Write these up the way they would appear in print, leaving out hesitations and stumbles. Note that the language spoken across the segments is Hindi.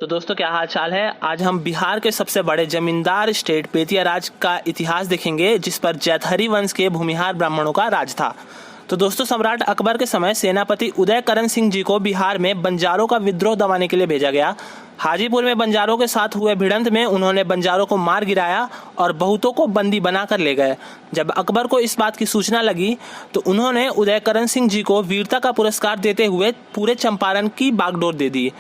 तो दोस्तों क्या हाल चाल है। आज हम बिहार के सबसे बड़े जमींदार स्टेट बेतिया राज का इतिहास देखेंगे, जिस पर जैतहरी वंश के भूमिहार ब्राह्मणों का राज था। तो दोस्तों सम्राट अकबर के समय सेनापति उदय करण सिंह जी को बिहार में बंजारों का विद्रोह दबाने के लिए भेजा गया। हाजीपुर में बंजारों के साथ हुए भिड़ंत में उन्होंने बंजारों को मार गिराया और बहुतों को बंदी बनाकर ले गए। जब अकबर को इस बात की सूचना लगी तो उन्होंने उदय करण सिंह जी को वीरता का पुरस्कार देते हुए पूरे चंपारण की बागडोर दे दी।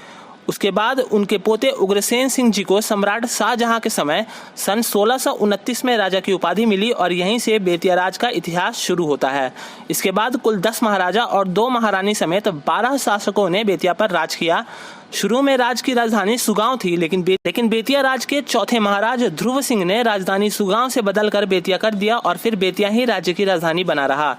उसके बाद उनके पोते उग्रसेन सिंह जी को सम्राट शाहजहां के समय सन 1629 में राजा की उपाधि मिली और यहीं से बेतिया राज का इतिहास शुरू होता है। इसके बाद कुल 10 महाराजा और 2 महारानी समेत 12 शासकों ने बेतिया पर राज किया। शुरू में राज की राजधानी सुगांव थी, लेकिन बेतिया राज के चौथे महाराज ध्रुव सिंह ने राजधानी सुगांव से बदलकर बेतिया कर दिया और फिर बेतिया ही राज्य की राजधानी बना रहा।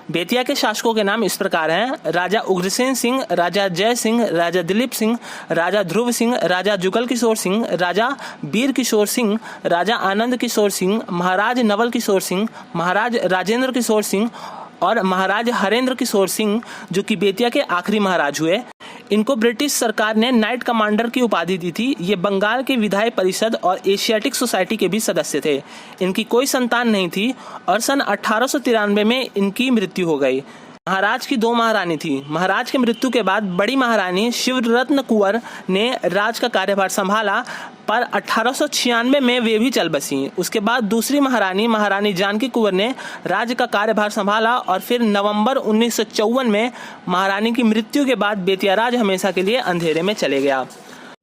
बेतिया के शासकों के नाम इस प्रकार हैं: राजा उग्रसेन सिंह, राजा जय सिंह, राजा दिलीप सिंह, राजा ध्रुव सिंह, राजा जुगल किशोर सिंह, राजा वीर किशोर सिंह, राजा आनंद किशोर सिंह, महाराज नवल किशोर सिंह, महाराज राजेंद्र किशोर सिंह और महाराज हरेंद्र किशोर सिंह, जो कि बेतिया के आखिरी महाराज हुए। इनको ब्रिटिश सरकार ने नाइट कमांडर की उपाधि दी थी। ये बंगाल के विधायी परिषद और एशियाटिक सोसाइटी के भी सदस्य थे। इनकी कोई संतान नहीं थी और सन 1893 में इनकी मृत्यु हो गई। महाराज की 2 महारानी थी। महाराज की मृत्यु के बाद बड़ी महारानी शिवरत्न कुंवर ने राज का कार्यभार संभाला, पर 1896 में वे भी चल बसी। उसके बाद दूसरी महारानी महारानी जानकी कुंवर ने राज्य का कार्यभार संभाला और फिर नवंबर 1954 में महारानी की मृत्यु के बाद बेतिया राज हमेशा के लिए अंधेरे में चले गया।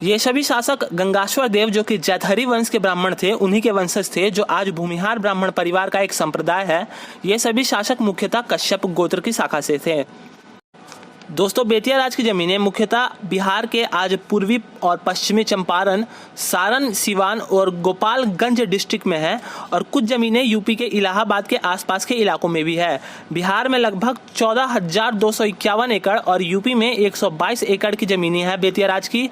ये सभी शासक गंगाश्वर देव, जो कि जैतहरी वंश के ब्राह्मण थे, उन्हीं के वंशज थे, जो आज भूमिहार ब्राह्मण परिवार का एक संप्रदाय है। ये सभी शासक मुख्यतः कश्यप गोत्र की शाखा से थे। दोस्तों बेतिया राज की जमीनें मुख्यतः बिहार के आज पूर्वी और पश्चिमी चंपारण, सारण, सिवान और गोपालगंज डिस्ट्रिक्ट में है और कुछ जमीनें यूपी के इलाहाबाद के आसपास के इलाकों में भी है। बिहार में लगभग 14,251 एकड़ और यूपी में 122 एकड़ की जमीनें हैं बेतिया राज की,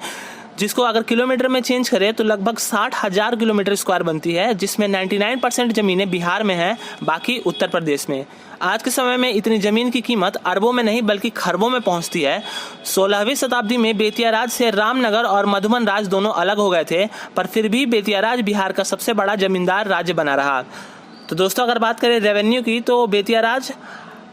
जिसको अगर किलोमीटर में चेंज करें तो लगभग 60,000 किलोमीटर स्क्वायर बनती है, जिसमें 99% जमीनें बिहार में हैं, बाकी उत्तर प्रदेश में। आज के समय में इतनी जमीन की कीमत अरबों में नहीं बल्कि खरबों में पहुंचती है। 16वीं शताब्दी में बेतिया राज से रामनगर और मधुबन राज दोनों अलग हो गए थे, पर फिर भी बेतिया राज बिहार का सबसे बड़ा जमींदार राज्य बना रहा। तो दोस्तों अगर बात करें रेवेन्यू की, तो बेतिया राज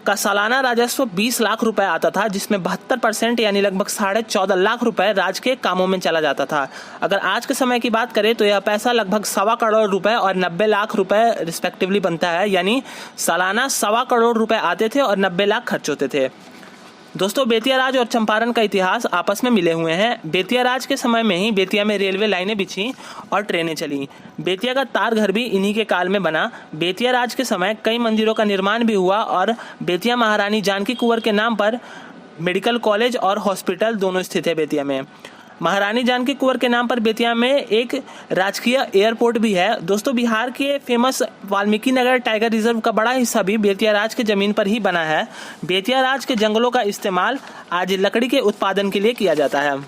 का सालाना राजस्व 20 लाख रुपए आता था, जिसमें 72% यानी लगभग 14.5 लाख रुपए राज्य के कामों में चला जाता था। अगर आज के समय की बात करें तो यह पैसा लगभग 1.25 करोड़ रुपए और 90 लाख रुपए रिस्पेक्टिवली बनता है, यानी सालाना 1.25 करोड़ रुपए आते थे और 90 लाख खर्च होते थे। दोस्तों बेतिया राज और चंपारण का इतिहास आपस में मिले हुए हैं। बेतिया राज के समय में ही बेतिया में रेलवे लाइनें बिछी और ट्रेनें चली। बेतिया का तार घर भी इन्हीं के काल में बना। बेतिया राज के समय कई मंदिरों का निर्माण भी हुआ और बेतिया महारानी जानकी कुंवर के नाम पर मेडिकल कॉलेज और हॉस्पिटल दोनों स्थित है बेतिया में। महारानी जानकी कुंवर के नाम पर बेतिया में एक राजकीय एयरपोर्ट भी है। दोस्तों बिहार के famous Valmiki Nagar tiger reserve का बड़ा हिस्सा भी बेतिया राज के जमीन पर ही बना है। बेतिया राज के जंगलों का इस्तेमाल आज लकड़ी के उत्पादन के लिए किया जाता है।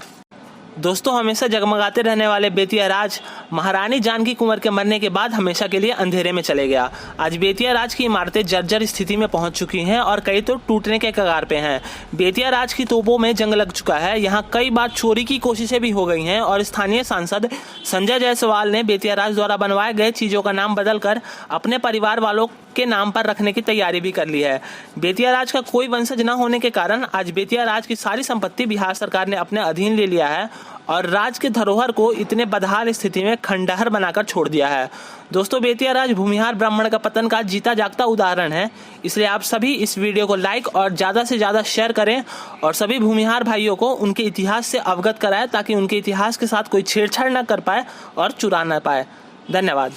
दोस्तों हमेशा जगमगाते रहने वाले बेतिया राज महारानी जानकी कुंवर के मरने के बाद हमेशा के लिए अंधेरे में चले गया। आज बेतिया राज की इमारतें जर्जर स्थिति में पहुंच चुकी हैं और कई तो टूटने के कगार पे हैं। बेतिया राज की तोपों में जंग लग चुका है। यहाँ कई बार चोरी की कोशिशें भी हो गई हैं और स्थानीय सांसद संजय जायसवाल ने बेतिया राज द्वारा बनवाए गए चीजों का नाम बदलकर अपने परिवार वालों के नाम पर रखने की तैयारी भी कर ली है। बेतिया राज का कोई वंशज न होने के कारण आज बेतिया राज की सारी संपत्ति बिहार सरकार ने अपने अधीन ले लिया है और राज के धरोहर को इतने बदहाल स्थिति में खंडहर बनाकर छोड़ दिया है। दोस्तों बेतिया राज भूमिहार ब्राह्मण का पतन का जीता जागता उदाहरण है, इसलिए आप सभी इस वीडियो को लाइक और ज़्यादा से ज़्यादा शेयर करें और सभी भूमिहार भाइयों को उनके इतिहास से अवगत कराएं, ताकि उनके इतिहास के साथ कोई छेड़छाड़ न कर पाए और चुरा न पाए। धन्यवाद।